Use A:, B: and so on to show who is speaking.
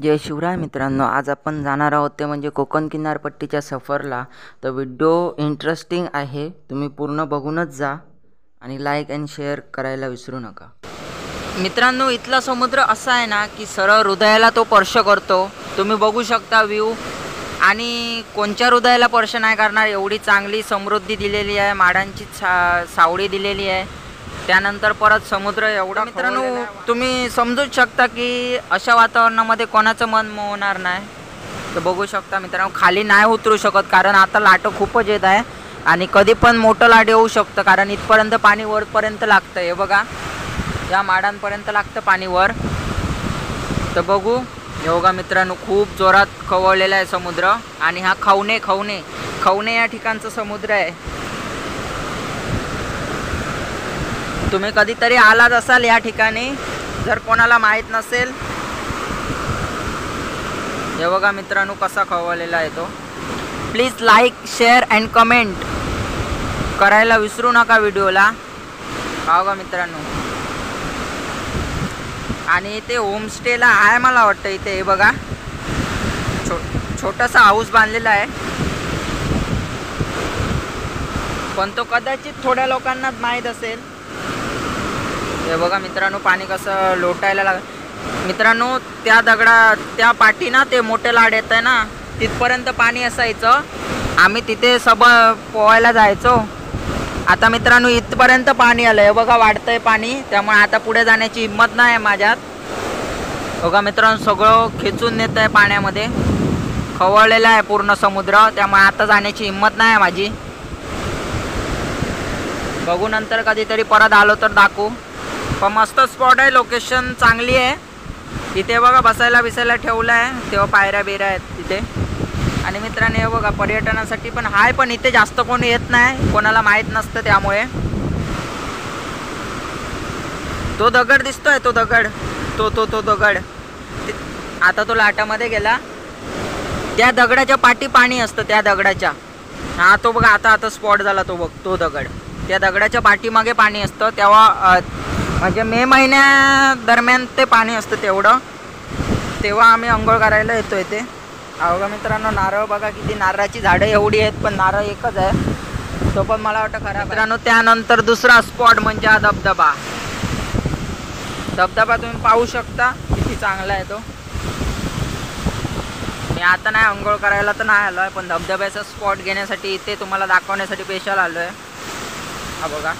A: जय शिवराय मित्रांनो, आज आपण जाणार आहोत ते म्हणजे कोकण किनारपट्टीच्या सफरला। तर व्हिडिओ इंटरेस्टिंग आहे, तुम्ही पूर्ण बघूनच जा आणि लाईक आणि शेअर करायला विसरू नका। मित्रांनो, इथला समुद्र असा आहे ना की सरळ हृदयाला तो स्पर्श करतो। तुम्ही बघू शकता व्ह्यू, आणि कोणत्या हृदयाला स्पर्श नाही करणार एवढी चांगली समृद्धी दिलेली आहे, माडांची सावळी दिलेली आहे। त्यानंतर परत समुद्र एवढा। मित्रांनो, तुम्ही समजूच शकता की अशा वातावरणामध्ये कोणाचं मन मोहणार नाही। तर बघू शकता मित्रांनो, खाली नाही उतरू शकत कारण आता लाट खूपच येत आहे आणि कधी पण मोठं लाट येऊ शकतं, कारण इथपर्यंत पाणी वरपर्यंत लागतं। हे बघा, या माडांपर्यंत लागतं पाणी वर। तर बघू, हे बघा मित्रांनो, खूप जोरात खवळलेला आहे समुद्र। आणि हा खवणे या ठिकाणचा समुद्र आहे। तुम्ही कधीतरी आलाच असाल या ठिकाणी, जर कोणाला माहीत नसेल। हे बघा मित्रांनो, कसा खवळलेला आहे तो। Please like share and comment करायला विसरू नका व्हिडिओला। बघा मित्रांनो, आणि इथे होमस्टेला आहे मला वाटतं इथे। हे बघा, छोटासा हाऊस बांधलेला आहे, पण तो कदाचित थोड्या लोकांनाच माहीत असेल। हे बघा मित्रांनो, पाणी कसं लोटायला मित्रांनो, त्या पाठी ना ते मोठे लाट येत आहे ना, तिथपर्यंत पाणी असायचं। आम्ही तिथे पोहायला जायचो। आता मित्रांनो, इथपर्यंत पाणी आलं। हे बघा, वाढतंय पाणी, त्यामुळे आता पुढे जाण्याची हिंमत नाही आहे माझ्यात। बघा मित्रांनो, सगळं खेचून नेत आहे पाण्यामध्ये, खवळलेलं आहे पूर्ण समुद्र, त्यामुळे आता जाण्याची हिंमत नाही आहे माझी। बघू, नंतर कधीतरी परत आलो तर दाखवू। पण मस्त स्पॉट आहे, लोकेशन चांगली आहे। इथे बघा बसायला बिसायला ठेवलं आहे, तेव्हा पायऱ्या बिऱ्या आहेत तिथे। आणि मित्रांनो, हे बघा पर्यटनासाठी पण आहे, पण इथे जास्त कोणी येत नाही, कोणाला माहीत नसतं त्यामुळे। तो दगड दिसतोय, तो दगड, तो दगड आता तो लाटामध्ये गेला। त्या दगडाच्या पाठी पाणी असतं, त्या दगडाच्या। हा तो बघा, आता स्पॉट झाला तो, बघ तो दगड। त्या दगडाच्या पाठीमागे पाणी असतं, तेव्हा म्हणजे मे महिन्या दरम्यान ते पाणी असतं तेव्हा आम्ही अंघोळ करायला येतो इथे। बघा मित्रांनो, नारळ बघा किती, नारळाची झाडं एवढी आहेत, पण नारळ एकच आहे, तो पण मला वाटतं खराब। मित्रांनो, त्यानंतर दुसरा स्पॉट म्हणजे हा धबधबा तुम्ही पाहू शकता किती चांगला आहे तो। मी आता नाही अंघोळ करायला तर नाही आलोय, पण धबधब्याचा स्पॉट घेण्यासाठी इथे तुम्हाला दाखवण्यासाठी स्पेशल आलोय। हा बघा,